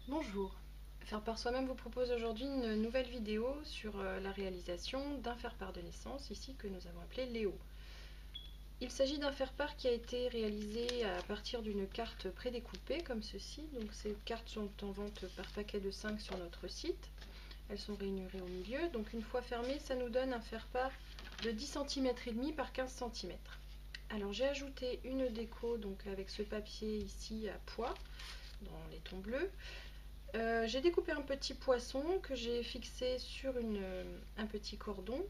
Bonjour, Faire par soi-même vous propose aujourd'hui une nouvelle vidéo sur la réalisation d'un faire-part de naissance, ici que nous avons appelé Léo. Il s'agit d'un faire-part qui a été réalisé à partir d'une carte prédécoupée comme ceci. Donc ces cartes sont en vente par paquet de 5 sur notre site. Elles sont rainurées au milieu, donc une fois fermées, ça nous donne un faire-part de 10 cm et demi par 15 cm. Alors j'ai ajouté une déco donc avec ce papier ici à pois dans les tons bleus. J'ai découpé un petit poisson que j'ai fixé sur un petit cordon.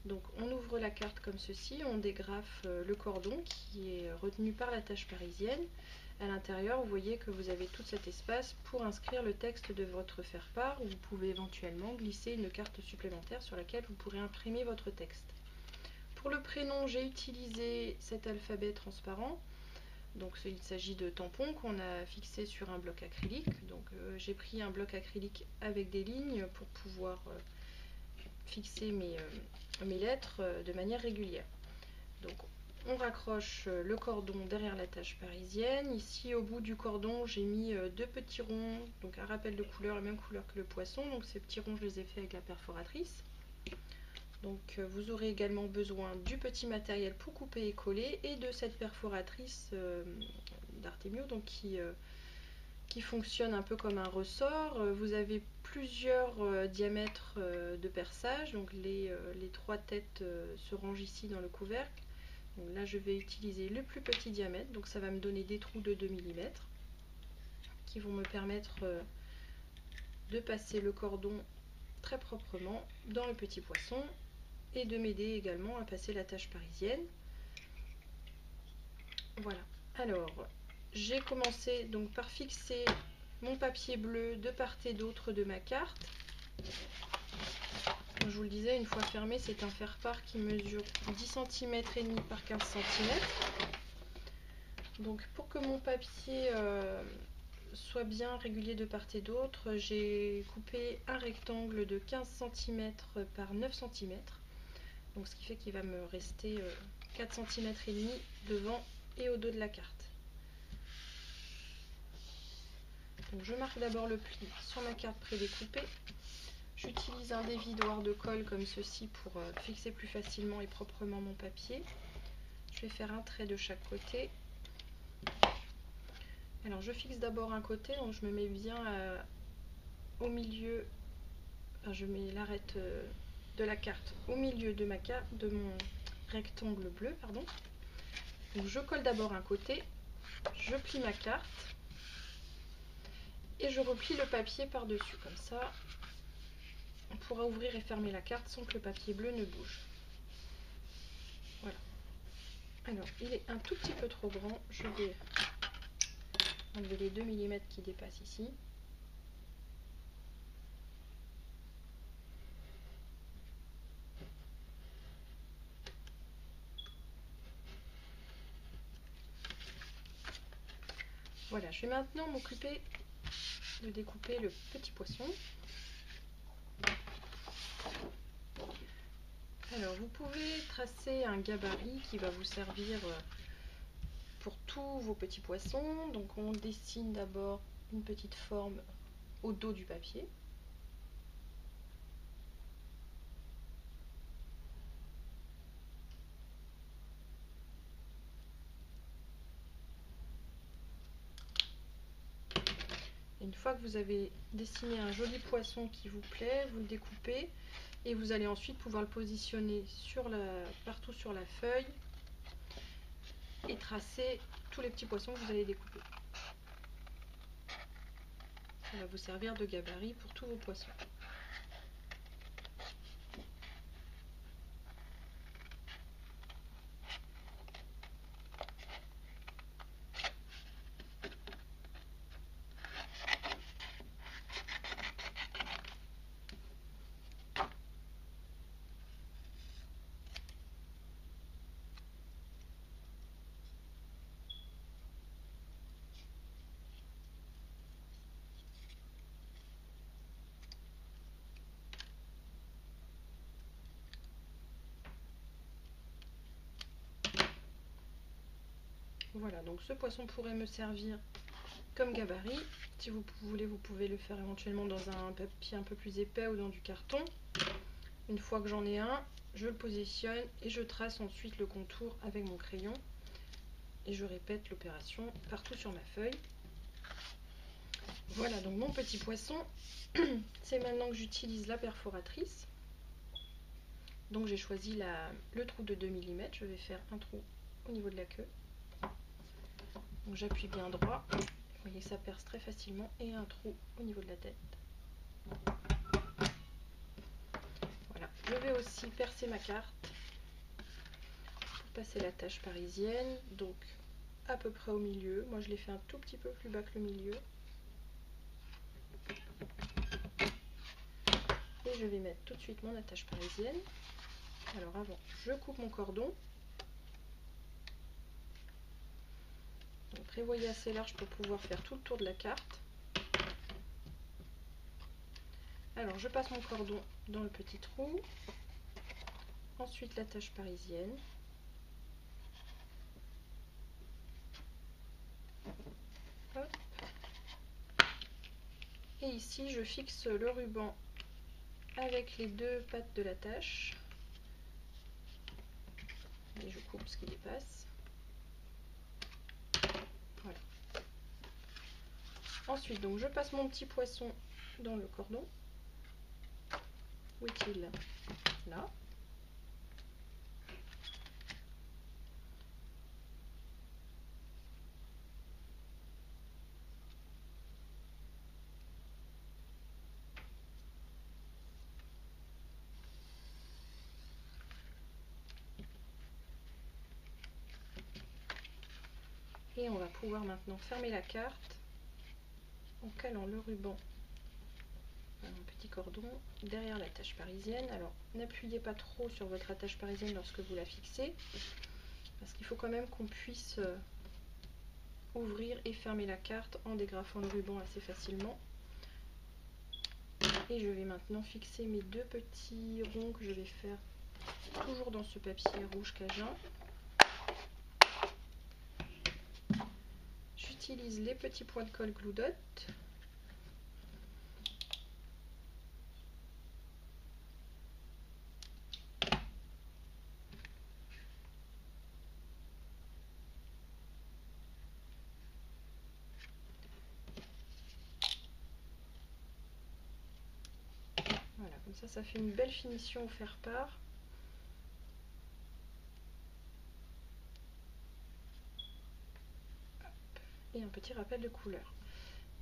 Donc on ouvre la carte comme ceci, on dégrafe le cordon qui est retenu par l'attache parisienne. À l'intérieur, vous voyez que vous avez tout cet espace pour inscrire le texte de votre faire-part, ou vous pouvez éventuellement glisser une carte supplémentaire sur laquelle vous pourrez imprimer votre texte. Pour le prénom, j'ai utilisé cet alphabet transparent. Donc il s'agit de tampons qu'on a fixés sur un bloc acrylique. Donc j'ai pris un bloc acrylique avec des lignes pour pouvoir fixer mes lettres de manière régulière. Donc on raccroche le cordon derrière la tâche parisienne. Ici au bout du cordon j'ai mis deux petits ronds, donc un rappel de couleur, la même couleur que le poisson. Donc ces petits ronds je les ai faits avec la perforatrice. Donc vous aurez également besoin du petit matériel pour couper et coller et de cette perforatrice d'Artemio donc qui fonctionne un peu comme un ressort. Vous avez plusieurs diamètres de perçage, donc les 3 têtes se rangent ici dans le couvercle. Donc là je vais utiliser le plus petit diamètre, donc ça va me donner des trous de 2 mm qui vont me permettre de passer le cordon très proprement dans le petit poisson et de m'aider également à passer la tâche parisienne. Voilà, alors j'ai commencé donc par fixer mon papier bleu de part et d'autre de ma carte. Comme je vous le disais, une fois fermé, c'est un faire-part qui mesure 10 cm et demi par 15 cm. Donc pour que mon papier soit bien régulier de part et d'autre, j'ai coupé un rectangle de 15 cm par 9 cm. Donc ce qui fait qu'il va me rester 4 cm et demi devant et au dos de la carte. Donc je marque d'abord le pli sur ma carte prédécoupée. J'utilise un dévidoir de colle comme ceci pour fixer plus facilement et proprement mon papier. Je vais faire un trait de chaque côté. Alors je fixe d'abord un côté, donc je me mets bien au milieu, enfin, je mets l'arête de la carte au milieu de mon rectangle bleu, pardon. Donc je colle d'abord un côté, je plie ma carte et je replie le papier par-dessus, comme ça on pourra ouvrir et fermer la carte sans que le papier bleu ne bouge. Voilà. Alors il est un tout petit peu trop grand, je vais enlever les 2 mm qui dépassent ici. Voilà, je vais maintenant m'occuper de découper le petit poisson. Alors vous pouvez tracer un gabarit qui va vous servir pour tous vos petits poissons. Donc on dessine d'abord une petite forme au dos du papier. Et une fois que vous avez dessiné un joli poisson qui vous plaît, vous le découpez et vous allez ensuite pouvoir le positionner partout sur la feuille et tracer tous les petits poissons que vous allez découper. Ça va vous servir de gabarit pour tous vos poissons. Voilà, donc ce poisson pourrait me servir comme gabarit. Si vous voulez, vous pouvez le faire éventuellement dans un papier un peu plus épais ou dans du carton. Une fois que j'en ai un, je le positionne et je trace ensuite le contour avec mon crayon. Et je répète l'opération partout sur ma feuille. Voilà donc mon petit poisson. C'est maintenant que j'utilise la perforatrice. Donc j'ai choisi le trou de 2 mm. Je vais faire un trou au niveau de la queue. Donc j'appuie bien droit. Vous voyez que ça perce très facilement. Et un trou au niveau de la tête. Voilà. Je vais aussi percer ma carte pour passer la tache parisienne. Donc à peu près au milieu. Moi je l'ai fait un tout petit peu plus bas que le milieu. Et je vais mettre tout de suite mon attache parisienne. Alors avant, je coupe mon cordon. Donc prévoyez assez large pour pouvoir faire tout le tour de la carte. Alors je passe mon cordon dans le petit trou. Ensuite l'attache parisienne. Hop. Et ici je fixe le ruban avec les deux pattes de l'attache. Et je coupe ce qui dépasse. Voilà. Ensuite donc je passe mon petit poisson dans le cordon. Où est-il? Là. Et on va pouvoir maintenant fermer la carte en calant le ruban, un petit cordon, derrière l'attache parisienne. Alors n'appuyez pas trop sur votre attache parisienne lorsque vous la fixez, parce qu'il faut quand même qu'on puisse ouvrir et fermer la carte en dégrafant le ruban assez facilement. Et je vais maintenant fixer mes deux petits ronds que je vais faire toujours dans ce papier rouge cajun. J'utilise les petits points de colle Glue Dot. Voilà, comme ça fait une belle finition au faire-part. Et un petit rappel de couleur.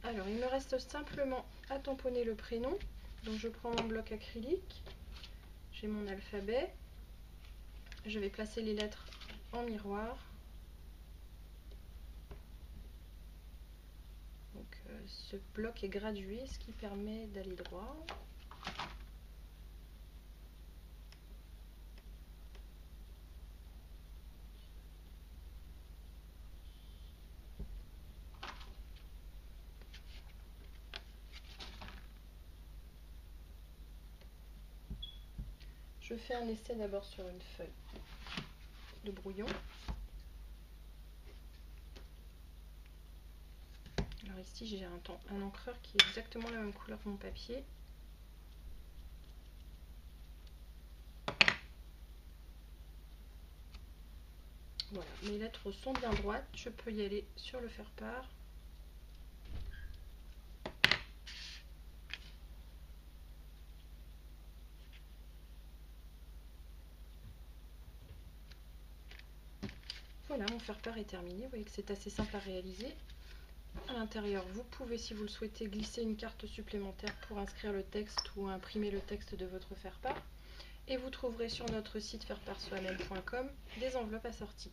Alors il me reste simplement à tamponner le prénom. Donc je prends mon bloc acrylique, j'ai mon alphabet, je vais placer les lettres en miroir. Donc ce bloc est gradué, ce qui permet d'aller droit. Je fais un essai d'abord sur une feuille de brouillon. Alors ici j'ai un encreur qui est exactement la même couleur que mon papier. Voilà, mes lettres sont bien droites, je peux y aller sur le faire-part. Voilà, mon faire-part est terminé. Vous voyez que c'est assez simple à réaliser. À l'intérieur, vous pouvez, si vous le souhaitez, glisser une carte supplémentaire pour inscrire le texte ou imprimer le texte de votre faire-part. Et vous trouverez sur notre site faireparsoi-même.com des enveloppes assorties.